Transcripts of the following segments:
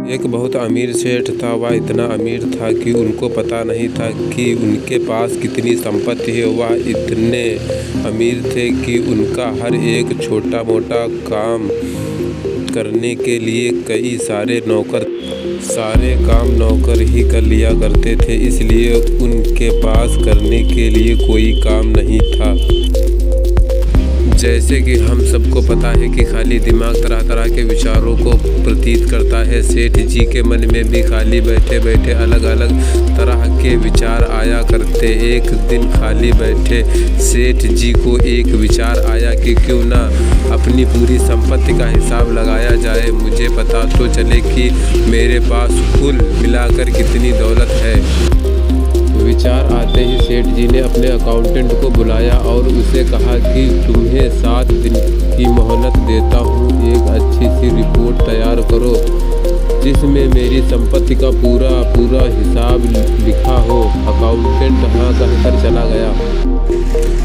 एक बहुत अमीर सेठ था। वह इतना अमीर था कि उनको पता नहीं था कि उनके पास कितनी संपत्ति है। वह इतने अमीर थे कि उनका हर एक छोटा मोटा काम करने के लिए कई सारे काम नौकर ही कर लिया करते थे, इसलिए उनके पास करने के लिए कोई काम नहीं था। जैसे कि हम सबको पता है कि खाली दिमाग तरह तरह के विचारों को प्रतीत करता है। सेठ जी के मन में भी खाली बैठे बैठे अलग अलग तरह के विचार आया करते। एक दिन खाली बैठे सेठ जी को एक विचार आया कि क्यों ना अपनी पूरी संपत्ति का हिसाब लगाया जाए, मुझे पता तो चले कि मेरे पास कुल मिलाकर कितनी दौलत है। विचार आते ही सेठ जी ने अपने अकाउंटेंट को बुलाया और उसे कहा कि तुम्हें 7 दिन की मोहलत देता हूँ, एक अच्छी सी रिपोर्ट तैयार करो जिसमें मेरी संपत्ति का पूरा हिसाब लिखा हो। अकाउंटेंट हाँ कहकर चला गया।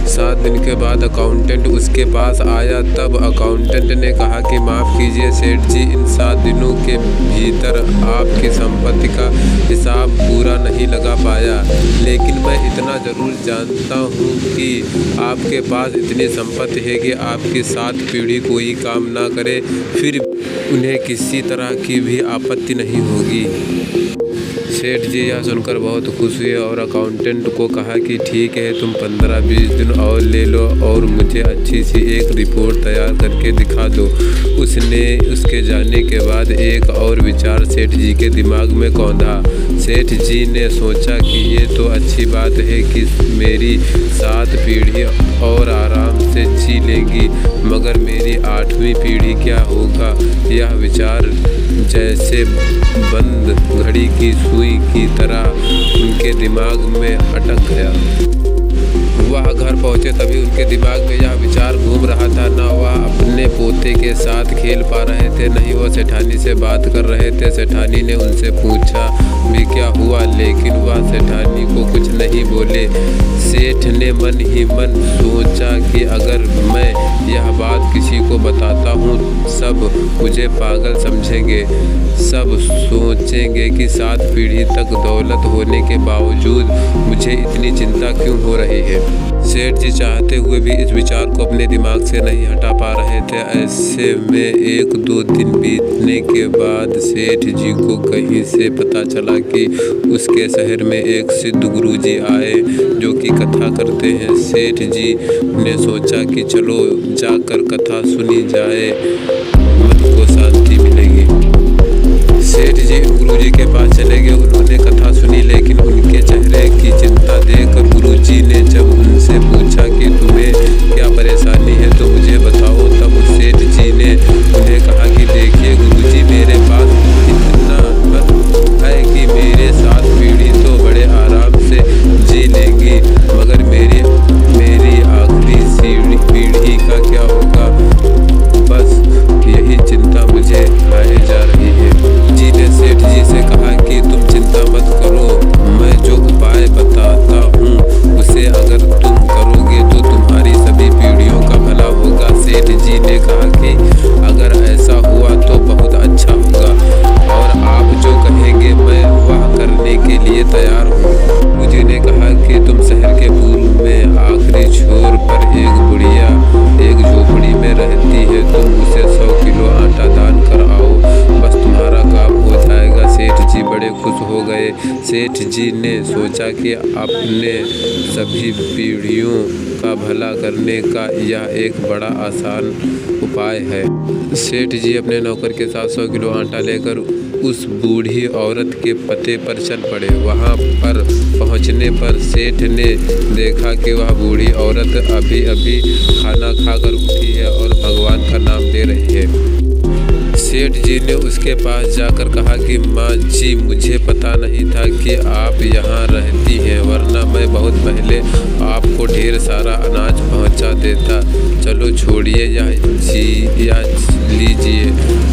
7 दिन के बाद अकाउंटेंट उसके पास आया। तब अकाउंटेंट ने कहा कि माफ़ कीजिए सेठ जी, इन 7 दिनों के भीतर आपकी संपत्ति का हिसाब पूरा नहीं लगा पाया, लेकिन मैं इतना ज़रूर जानता हूँ कि आपके पास इतनी संपत्ति है कि आपकी 7 पीढ़ी कोई काम ना करे, फिर उन्हें किसी तरह की भी आपत्ति नहीं होगी। सेठ जी यह सुनकर बहुत खुश हुए और अकाउंटेंट को कहा कि ठीक है, तुम 15-20 दिन और ले लो और मुझे अच्छी सी एक रिपोर्ट तैयार करके दिखा दो। उसके जाने के बाद एक और विचार सेठ जी के दिमाग में कौंधा। सेठ जी ने सोचा कि ये तो अच्छी बात है कि मेरी 7 पीढ़ी और आराम से जी लेंगी, मगर मेरी 8वीं पीढ़ी क्या होगा। यह विचार जैसे बंद घड़ी की सुई की तरह उनके दिमाग में अटक गया। वह घर पहुंचे तभी उनके दिमाग में यह विचार घूम रहा था। न वह अपने पोते के साथ खेल पा रहे थे, न ही वह सेठानी से बात कर रहे थे। सेठानी ने उनसे पूछा भी क्या हुआ, लेकिन वह सेठानी को कुछ नहीं बोले। सेठ ने मन ही मन सोचा कि अगर मैं यह बात किसी को बताता हूँ सब मुझे पागल समझेंगे, सब सोचेंगे कि 7 पीढ़ी तक दौलत होने के बावजूद मुझे इतनी चिंता क्यों हो रही है। सेठ जी चाहते हुए भी इस विचार को अपने दिमाग से नहीं हटा पा रहे थे। ऐसे में 1-2 दिन बीतने के बाद सेठ जी को कहीं से पता चला कि उसके शहर में एक सिद्ध गुरुजी आए जो कि कथा करते हैं। सेठ जी ने सोचा कि चलो जाकर कथा सुनी जाए, मन को शांति मिलेगी। सेठ जी गुरुजी के पास चले गए। उन्होंने कथा सुनी, लेकिन उनके चेहरे की चिंता देखकर गुरुजी ने जब उनसे पूछा कि तुम्हें क्या परेशानी है तो मुझे बताओ, तब सेठ जी ने उन्हें कहा कि देखिए गुरुजी, मेरे पास इतना है कि मेरे 7 पीढ़ी तो बड़े आराम से जी लेंगी, मगर मेरी आखिरी पीढ़ी का क्या होगा, बस यही चिंता मुझे खाए जा रही है। जी ने सेठ जी से कहा कि तुम चिंता मत करो, मैं जो उपाय बताता हूँ उसे अगर तुम करोगे तो तुम्हारी सभी पीढ़ियों का भला होगा। सेठ जी ने कहा कि अगर ऐसा हुआ तो बहुत अच्छा होगा और आप जो कहेंगे मैं वह करने के लिए तैयार हूँ। मुझे ने कहा कि तुम शहर के पूर्व में आखिरी छोर पर एक बुढ़िया एक झोपड़ी में रहती है, तुम उसे 100 किलो आटा दान कर आओ, बस तुम्हारा काम हो जाएगा। सेठ जी बड़े खुश हो गए। सेठ जी ने सोचा कि अपने सभी पीढ़ियों का भला करने का यह एक बड़ा आसान उपाय है। सेठ जी अपने नौकर के साथ 100 किलो आटा लेकर उस बूढ़ी औरत के पते पर चल पड़े। वहां पर पहुंचने पर सेठ ने देखा कि वह बूढ़ी औरत अभी अभी खाना खाकर उठी है और भगवान का नाम ले रही है। सेठ जी ने उसके पास जाकर कहा कि माँ जी, मुझे पता नहीं था कि आप यहाँ रहती हैं, वरना मैं बहुत पहले आपको ढेर सारा अनाज पहुँचा देता। चलो छोड़िए या लीजिए,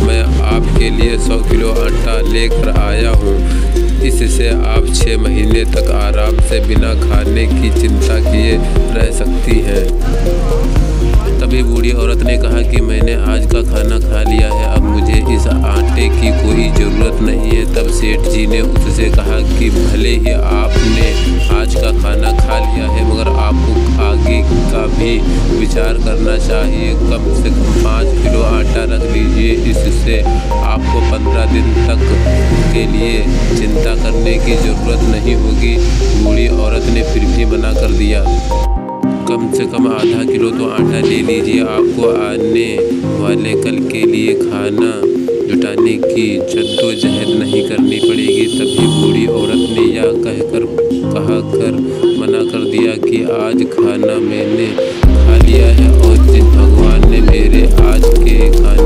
मैं आपके लिए 100 किलो आटा लेकर आया हूँ, इससे आप 6 महीने तक आराम से बिना खाने की चिंता किए रह सकती हैं। तब तभी बूढ़ी औरत ने कहा कि मैंने आज का खाना खा लिया है, अब मुझे इस आटे की कोई ज़रूरत नहीं है। तब सेठ जी ने उससे कहा कि भले ही आपने आज का खाना खा लिया है, मगर आपको आगे का भी विचार करना चाहिए। कम से कम 5 किलो आटा रख लीजिए, इससे आपको 15 दिन तक के लिए चिंता करने की ज़रूरत नहीं होगी। बूढ़ी औरत ने फिर भी मना कर दिया। कम से कम आधा किलो तो आटा ले लीजिए, आपको आने वाले कल के लिए खाना जुटाने की जद्दोजहद नहीं करनी पड़ेगी। तभी बूढ़ी औरत ने यह कहकर मना कर दिया कि आज खाना मैंने खा लिया है और जिन भगवान ने मेरे आज के खाने